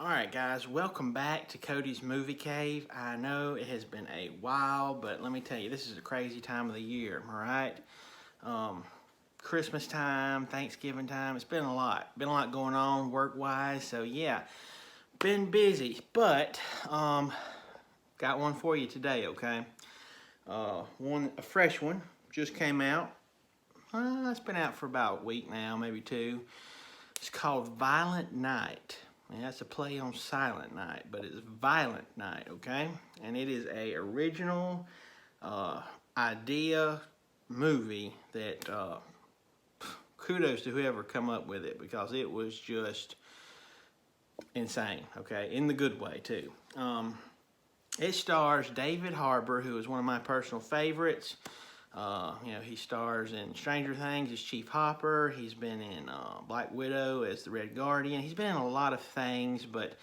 Alright guys, welcome back to Cody's Movie Cave. I know it has been a while, but let me tell you, this is a crazy time of the year, alright? Christmas time, Thanksgiving time, it's been a lot. Been a lot going on work-wise, so yeah, been busy, but got one for you today, okay? A fresh one, just came out. It's been out for about a week now, maybe two. It's called Violent Night. And that's a play on Silent Night, but it's Violent Night, okay? And it is a original idea movie that kudos to whoever come up with it, because it was just insane, okay? In the good way, too. It stars David Harbour, who is one of my personal favorites. He stars in Stranger Things as Chief Hopper. He's been in Black Widow as the Red Guardian. He's been in a lot of things, but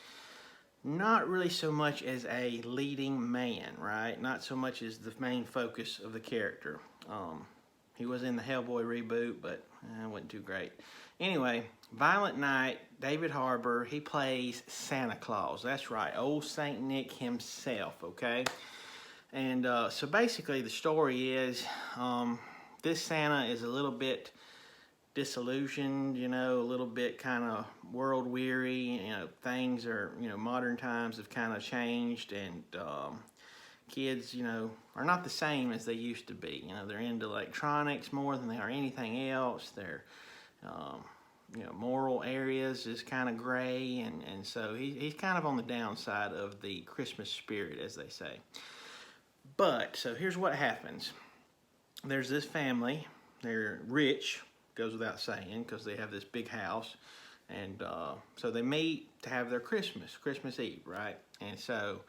not really so much as a leading man, right? Not so much as the main focus of the character. He was in the Hellboy reboot, but it wasn't too great. Anyway, Violent Night, David Harbour, he plays Santa Claus. That's right, old Saint Nick himself, okay? And so basically the story is this Santa is a little bit disillusioned, a little bit kind of world weary. Things are, modern times have kind of changed, and kids, are not the same as they used to be. They're into electronics more than they are anything else. Their moral areas is kind of gray, and so he's kind of on the downside of the Christmas spirit, as they say. But, so here's what happens. There's this family. They're rich, goes without saying, because they have this big house. And so they meet to have their Christmas Eve, right? And so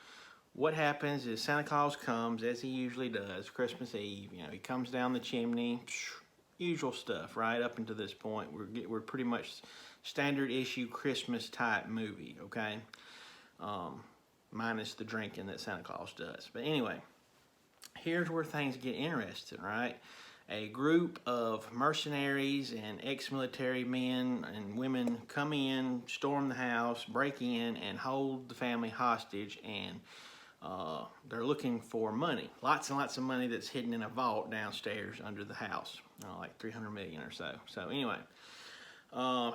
what happens is Santa Claus comes, as he usually does, Christmas Eve. He comes down the chimney, usual stuff, right? Up until this point, we're pretty much standard issue Christmas type movie, okay? Minus the drinking that Santa Claus does. But anyway, here's where things get interesting, right? A group of mercenaries and ex-military men and women come in, storm the house, break in, and hold the family hostage, and they're looking for money. Lots and lots of money that's hidden in a vault downstairs under the house, like 300 million or so. So anyway, and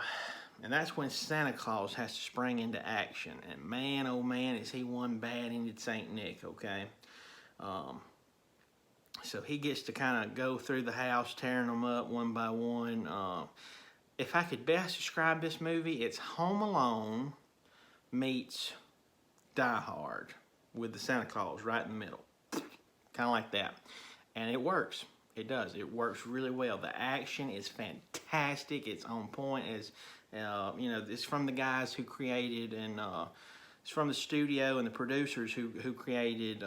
that's when Santa Claus has to spring into action. And man, oh man, is he one bad-ended Saint Nick, okay? So he gets to kind of go through the house, tearing them up one by one. If I could best describe this movie, it's Home Alone meets Die Hard with the Santa Claus right in the middle. Kind of like that. And it works. It does. It works really well. The action is fantastic. It's on point. It's from the guys who created, and it's from the studio and the producers who created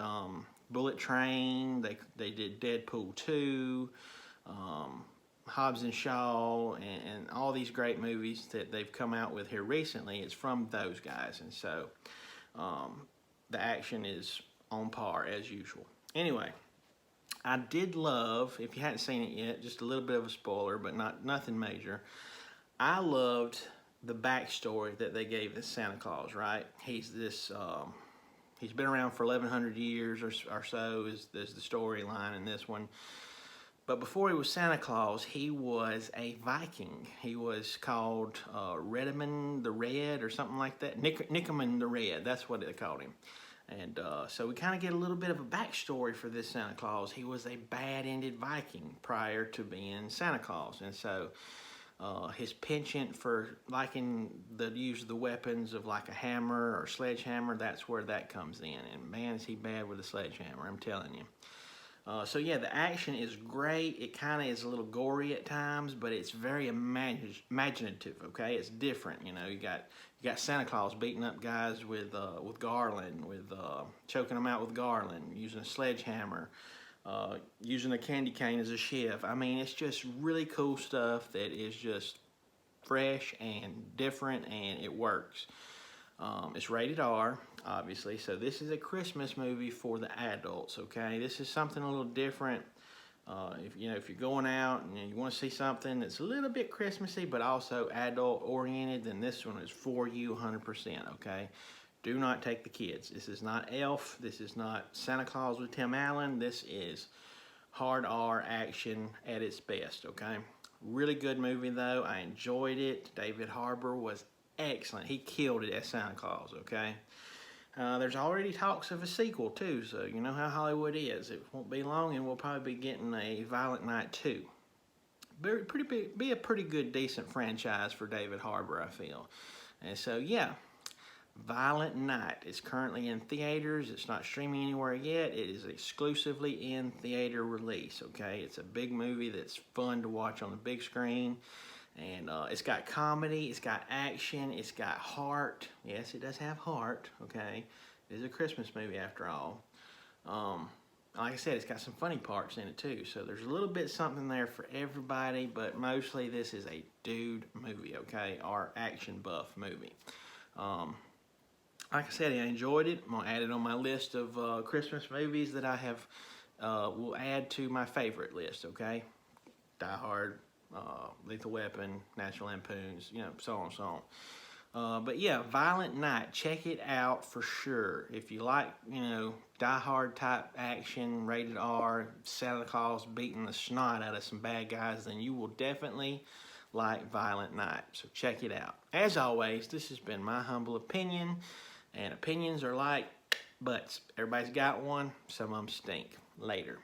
Bullet Train. They did Deadpool 2, Hobbs and Shaw, and all these great movies that they've come out with here recently. It's from those guys, and so the action is on par as usual. Anyway, I did love, if you hadn't seen it yet, just a little bit of a spoiler, but nothing major. I loved the backstory that they gave this Santa Claus, right? He's this, he's been around for 1,100 years or so is the storyline in this one. But before he was Santa Claus, he was a Viking. He was called Redimund the Red or something like that. Nicomund the Red, that's what they called him. And so we kind of get a little bit of a backstory for this Santa Claus. He was a bad-ended Viking prior to being Santa Claus. And so his penchant for liking the use of the weapons of like a hammer or sledgehammer, that's where that comes in. And man, is he bad with a sledgehammer, I'm telling you. So yeah, the action is great. It kind of is a little gory at times, but it's very imaginative. Okay, it's different. You got Santa Claus beating up guys with garland, choking them out with garland, using a sledgehammer, using a candy cane as a shiv. I mean, it's just really cool stuff that is just fresh and different, and it works. It's rated R, obviously, so this is a Christmas movie for the adults, okay? This is something a little different. If you're going out and you want to see something that's a little bit Christmassy but also adult oriented, then this one is for you 100%. Okay, do not take the kids. This is not Elf. This is not Santa Claus with Tim Allen. This is hard R action at its best. Okay, really good movie though. I enjoyed it. David Harbour was excellent. He killed it as Santa Claus. Okay. There's already talks of a sequel too, so you know how Hollywood is. It won't be long and we'll probably be getting a Violent Night 2. Be a pretty good, decent franchise for David Harbour, I feel. And so, yeah, Violent Night is currently in theaters. It's not streaming anywhere yet. It is exclusively in theater release, okay? It's a big movie that's fun to watch on the big screen. And it's got comedy, it's got action, it's got heart. Yes, it does have heart, okay? It is a Christmas movie after all. Like I said, it's got some funny parts in it too. So there's a little bit something there for everybody, but mostly this is a dude movie, okay? Or action buff movie. Like I said, I enjoyed it. I'm going to add it on my list of Christmas movies that I have, will add to my favorite list, okay? Die Hard, Lethal Weapon, National Lampoons, so on and so on. But yeah, Violent Night, check it out for sure. If you like, Die Hard type action, rated R, Santa Claus beating the snot out of some bad guys, then you will definitely like Violent Night. So check it out. As always, this has been my humble opinion, and opinions are like butts. Everybody's got one. Some of them stink. Later.